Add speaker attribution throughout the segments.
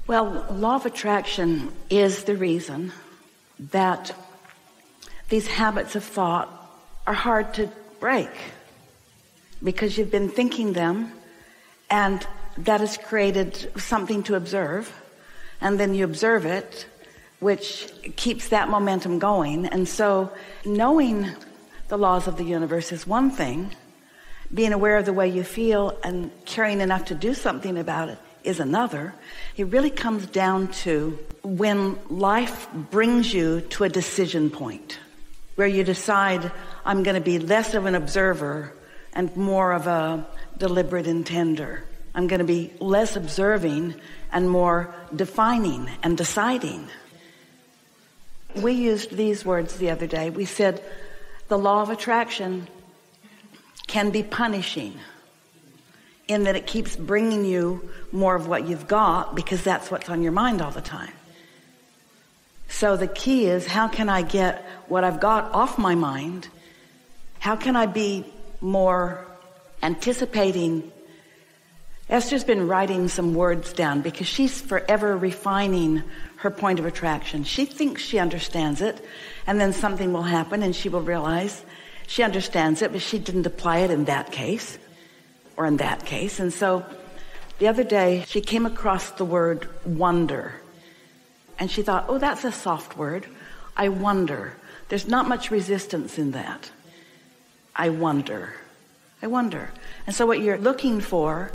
Speaker 1: Well, law of attraction is the reason that these habits of thought are hard to break, because you've been thinking them, and that has created something to observe, and then you observe it, which keeps that momentum going. And so knowing the laws of the universe is one thing. Being aware of the way you feel and caring enough to do something about it is another. It really comes down to when life brings you to a decision point where you decide, I'm going to be less of an observer and more of a deliberate intender. I'm going to be less observing and more defining and deciding. We used these words the other day. We said the law of attraction can be punishing in that it keeps bringing you more of what you've got, because that's what's on your mind all the time. So the key is, how can I get what I've got off my mind? How can I be more anticipating? Esther's been writing some words down because she's forever refining her point of attraction. She thinks she understands it, and then something will happen and she will realize she understands it, but she didn't apply it in that case or in that case. And so the other day she came across the word wonder, and she thought, oh, that's a soft word. I wonder. There's not much resistance in that. I wonder. And so what you're looking for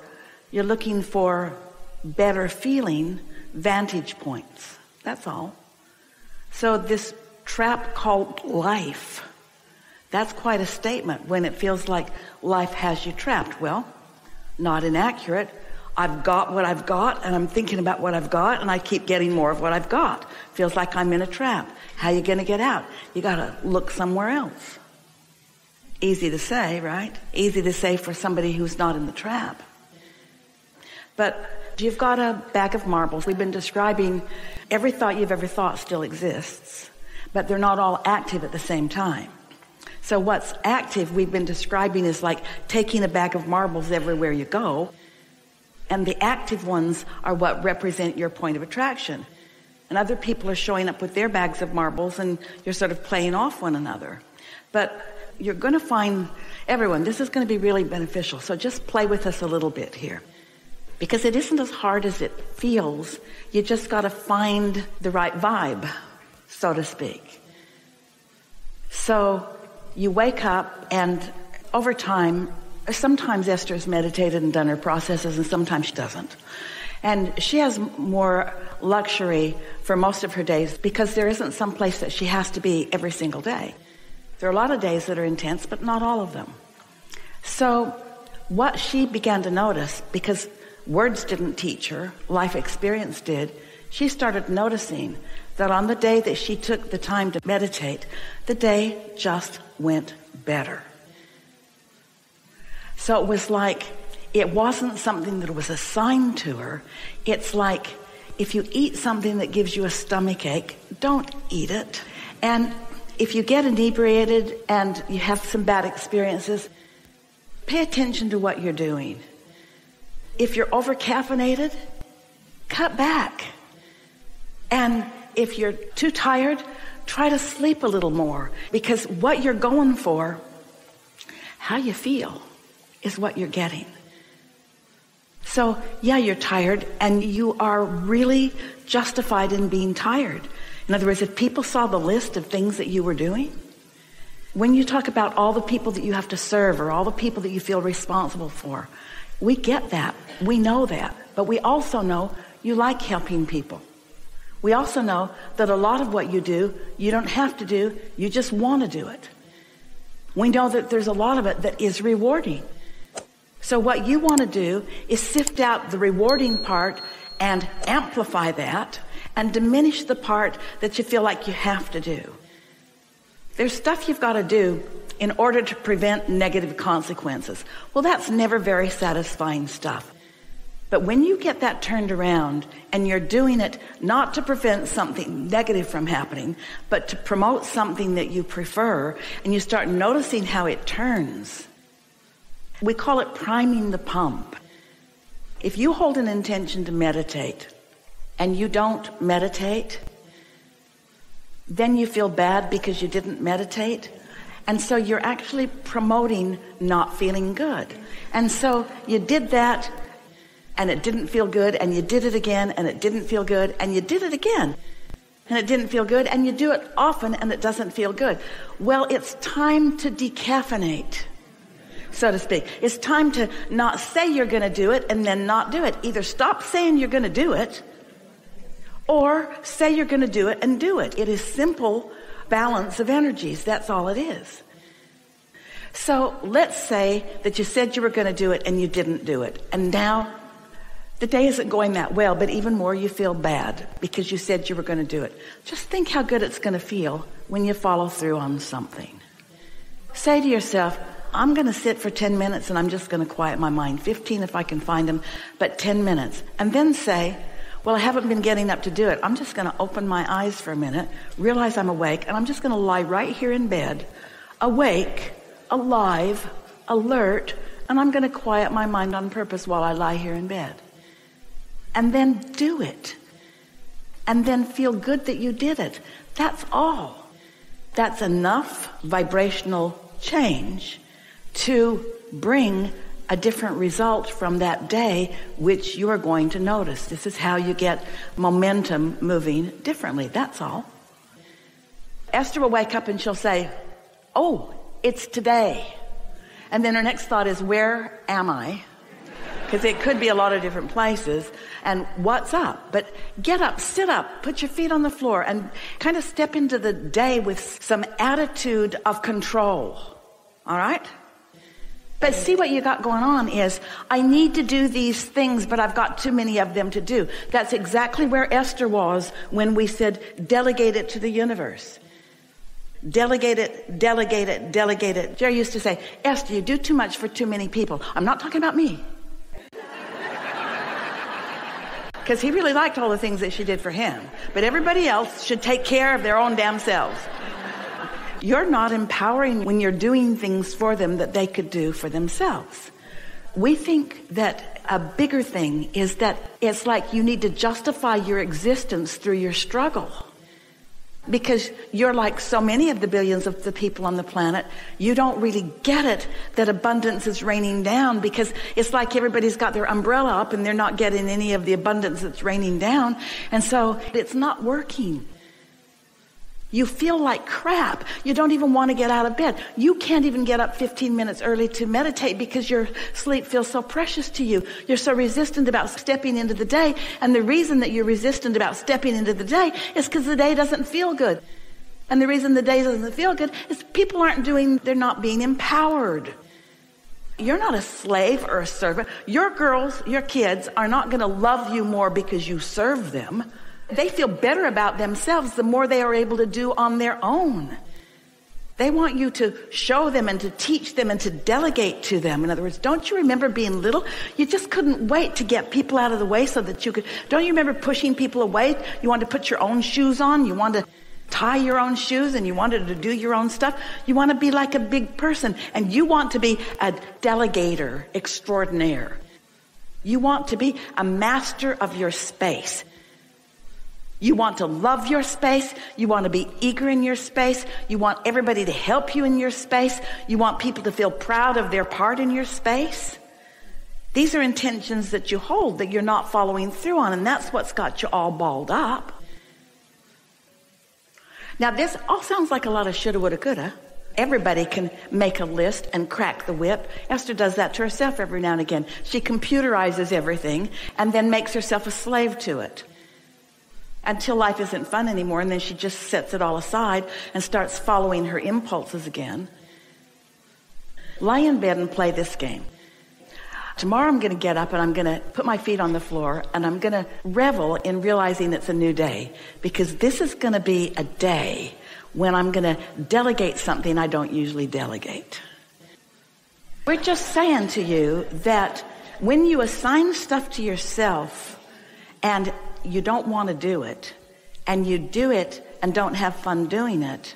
Speaker 1: better feeling vantage points. That's all. So this trap called life, that's quite a statement when it feels like life has you trapped. Well, not inaccurate. I've got what I've got, and I'm thinking about what I've got, and I keep getting more of what I've got. Feels like I'm in a trap. How are you going to get out? You got to look somewhere else. Easy to say, right? Easy to say for somebody who's not in the trap. But you've got a bag of marbles. We've been describing every thought you've ever thought still exists, but they're not all active at the same time. So what's active we've been describing is like taking a bag of marbles everywhere you go, and the active ones are what represent your point of attraction. And other people are showing up with their bags of marbles, and you're sort of playing off one another. But you're going to find, everyone, this is going to be really beneficial. So just play with us a little bit here, because it isn't as hard as it feels. You just got to find the right vibe, so to speak. So you wake up, and over time, sometimes Esther's meditated and done her processes, and sometimes she doesn't. And she has more luxury for most of her days because there isn't some place that she has to be every single day. There are a lot of days that are intense, but not all of them. So what she began to notice, because words didn't teach her, life experience did, she started noticing that on the day that she took the time to meditate, the day just went better. So it was like, it wasn't something that was assigned to her. It's like, if you eat something that gives you a stomach ache, don't eat it. And if you get inebriated and you have some bad experiences, pay attention to what you're doing. If you're over-caffeinated, cut back. And if you're too tired, try to sleep a little more. Because what you're going for, how you feel, is what you're getting. So, yeah, you're tired, and you are really justified in being tired. In other words, if people saw the list of things that you were doing, when you talk about all the people that you have to serve or all the people that you feel responsible for, we get that. We know that. But we also know you like helping people. We also know that a lot of what you do, you don't have to do, you just want to do it. We know that there's a lot of it that is rewarding. So what you want to do is sift out the rewarding part and amplify that and diminish the part that you feel like you have to do. There's stuff you've got to do in order to prevent negative consequences. Well, that's never very satisfying stuff. But when you get that turned around and you're doing it not to prevent something negative from happening, but to promote something that you prefer, and you start noticing how it turns, we call it priming the pump. If you hold an intention to meditate and you don't meditate, then you feel bad because you didn't meditate. And so you're actually promoting not feeling good. And so you did that and it didn't feel good, and you did it again and it didn't feel good, and you did it again and it didn't feel good, and you do it often and it doesn't feel good. Well, it's time to decaffeinate, so to speak. It's time to not say you're going to do it and then not do it. Either stop saying you're going to do it, or say you're going to do it and do it. It is simple balance of energies. That's all it is. So let's say that you said you were going to do it and you didn't do it. And now the day isn't going that well, but even more you feel bad because you said you were going to do it. Just think how good it's going to feel when you follow through on something. Say to yourself, I'm going to sit for 10 minutes and I'm just going to quiet my mind. 15 if I can find them, but 10 minutes. And then say, well, I haven't been getting up to do it. I'm just going to open my eyes for a minute, realize I'm awake, and I'm just going to lie right here in bed, awake, alive, alert, and I'm going to quiet my mind on purpose while I lie here in bed. And then do it. And then feel good that you did it. That's all. That's enough vibrational change to bring a different result from that day, which you are going to notice. This is how you get momentum moving differently. That's all. Esther will wake up and she'll say, oh, it's today. And then her next thought is, where am I? Because it could be a lot of different places. And what's up? But get up, sit up, put your feet on the floor, and kind of step into the day with some attitude of control. All right? But see, what you got going on is, I need to do these things, but I've got too many of them to do. That's exactly where Esther was when we said, delegate it to the universe. Delegate it, delegate it, delegate it. Jerry used to say, Esther, you do too much for too many people. I'm not talking about me. Because he really liked all the things that she did for him. But everybody else should take care of their own damn selves. You're not empowering when you're doing things for them that they could do for themselves. We think that a bigger thing is that it's like you need to justify your existence through your struggle. Because you're like so many of the billions of the people on the planet, you don't really get it that abundance is raining down, because it's like everybody's got their umbrella up and they're not getting any of the abundance that's raining down. And so it's not working. You feel like crap. You don't even want to get out of bed. You can't even get up 15 minutes early to meditate because your sleep feels so precious to you. You're so resistant about stepping into the day. And the reason that you're resistant about stepping into the day is because the day doesn't feel good. And the reason the day doesn't feel good is people they're not being empowered. You're not a slave or a servant. Your girls, your kids are not going to love you more because you serve them. They feel better about themselves the more they are able to do on their own. They want you to show them and to teach them and to delegate to them. In other words, don't you remember being little? You just couldn't wait to get people out of the way so that you could. Don't you remember pushing people away? You wanted to put your own shoes on. You wanted to tie your own shoes, and you wanted to do your own stuff. You want to be like a big person, and you want to be a delegator extraordinaire. You want to be a master of your space. You want to love your space. You want to be eager in your space. You want everybody to help you in your space. You want people to feel proud of their part in your space. These are intentions that you hold that you're not following through on, and that's what's got you all balled up. Now, this all sounds like a lot of shoulda, woulda, coulda. Everybody can make a list and crack the whip. Esther does that to herself every now and again. She computerizes everything and then makes herself a slave to it, until life isn't fun anymore, and then she just sets it all aside and starts following her impulses again. Lie in bed and play this game. Tomorrow I'm going to get up and I'm going to put my feet on the floor and I'm going to revel in realizing it's a new day, because this is going to be a day when I'm going to delegate something I don't usually delegate. We're just saying to you that when you assign stuff to yourself and you don't want to do it, and you do it and don't have fun doing it,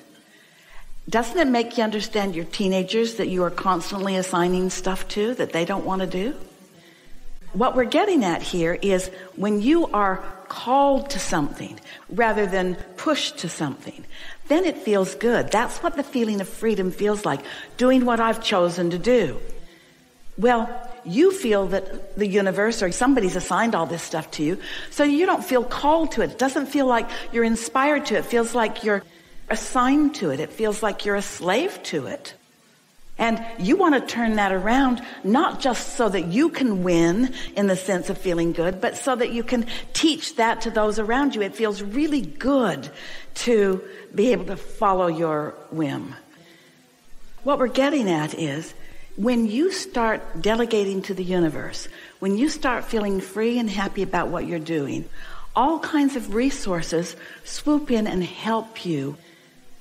Speaker 1: doesn't it make you understand your teenagers that you are constantly assigning stuff to that they don't want to do? What we're getting at here is when you are called to something rather than pushed to something, then it feels good. That's what the feeling of freedom feels like, doing what I've chosen to do. Well, you feel that the universe or somebody's assigned all this stuff to you, so you don't feel called to it. It doesn't feel like you're inspired to it. It feels like you're assigned to it. It feels like you're a slave to it. And you want to turn that around, not just so that you can win in the sense of feeling good, but so that you can teach that to those around you. It feels really good to be able to follow your whim. What we're getting at is when you start delegating to the universe, when you start feeling free and happy about what you're doing, all kinds of resources swoop in and help you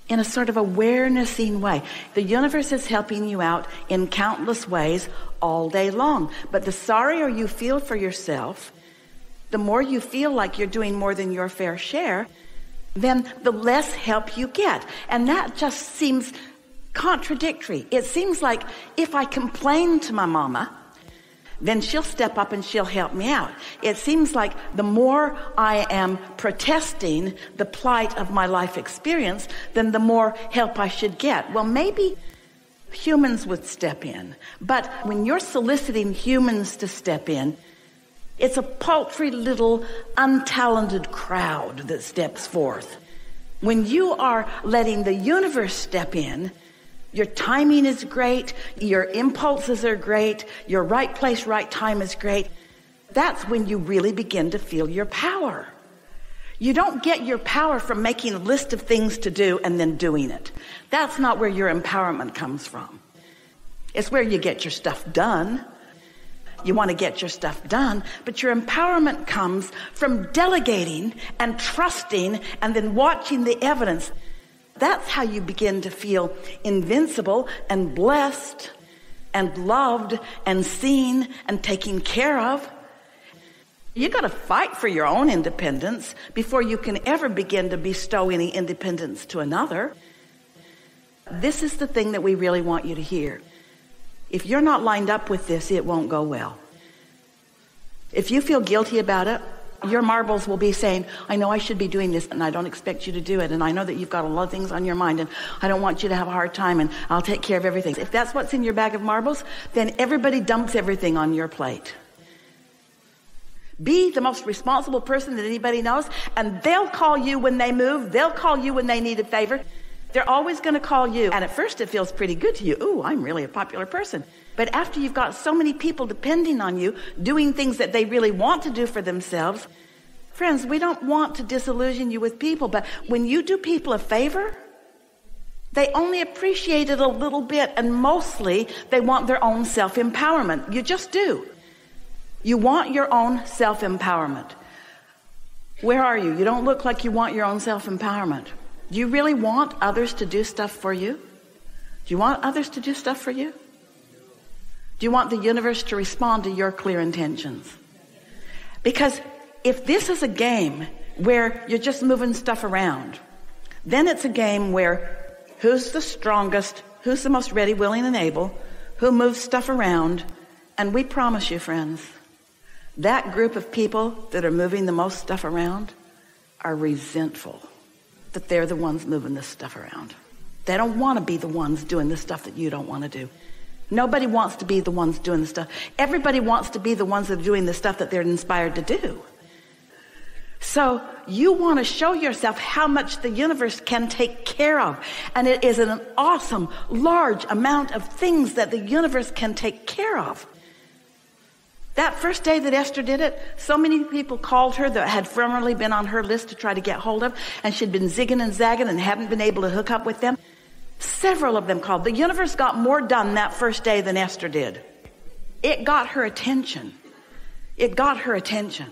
Speaker 1: in a sort of awarenessing way. The universe is helping you out in countless ways all day long. But the sorrier you feel for yourself, the more you feel like you're doing more than your fair share, then the less help you get. And that just seems contradictory. It seems like if I complain to my mama, then she'll step up and she'll help me out. It seems like the more I am protesting the plight of my life experience, then the more help I should get. Well, maybe humans would step in, but when you're soliciting humans to step in, it's a paltry little untalented crowd that steps forth. When you are letting the universe step in, your timing is great, your impulses are great, your right place, right time is great. That's when you really begin to feel your power. You don't get your power from making a list of things to do and then doing it. That's not where your empowerment comes from. It's where you get your stuff done. You want to get your stuff done, but your empowerment comes from delegating and trusting and then watching the evidence. That's how you begin to feel invincible and blessed and loved and seen and taken care of. You got to fight for your own independence before you can ever begin to bestow any independence to another. This is the thing that we really want you to hear. If you're not lined up with this, it won't go well. If you feel guilty about it, your marbles will be saying, I know I should be doing this, and I don't expect you to do it, and I know that you've got a lot of things on your mind, and I don't want you to have a hard time, and I'll take care of everything. If that's what's in your bag of marbles, then everybody dumps everything on your plate. Be the most responsible person that anybody knows, and they'll call you when they move. They'll call you when they need a favor. They're always going to call you. And at first it feels pretty good to you. Ooh, I'm really a popular person. But after you've got so many people depending on you, doing things that they really want to do for themselves, friends, we don't want to disillusion you with people, but when you do people a favor, they only appreciate it a little bit, and mostly they want their own self-empowerment. You just do. You want your own self-empowerment. Where are you? You don't look like you want your own self-empowerment. Do you really want others to do stuff for you? Do you want others to do stuff for you? Do you want the universe to respond to your clear intentions? Because if this is a game where you're just moving stuff around, then it's a game where who's the strongest, who's the most ready, willing, and able, who moves stuff around, and we promise you, friends, that group of people that are moving the most stuff around are resentful that they're the ones moving this stuff around. They don't want to be the ones doing the stuff that you don't want to do. Nobody wants to be the ones doing the stuff. Everybody wants to be the ones that are doing the stuff that they're inspired to do. So you want to show yourself how much the universe can take care of. And it is an awesome, large amount of things that the universe can take care of. That first day that Esther did it, so many people called her that had formerly been on her list to try to get hold of, and she'd been zigging and zagging and hadn't been able to hook up with them. Several of them called. The universe got more done that first day than Esther did. It got her attention. It got her attention.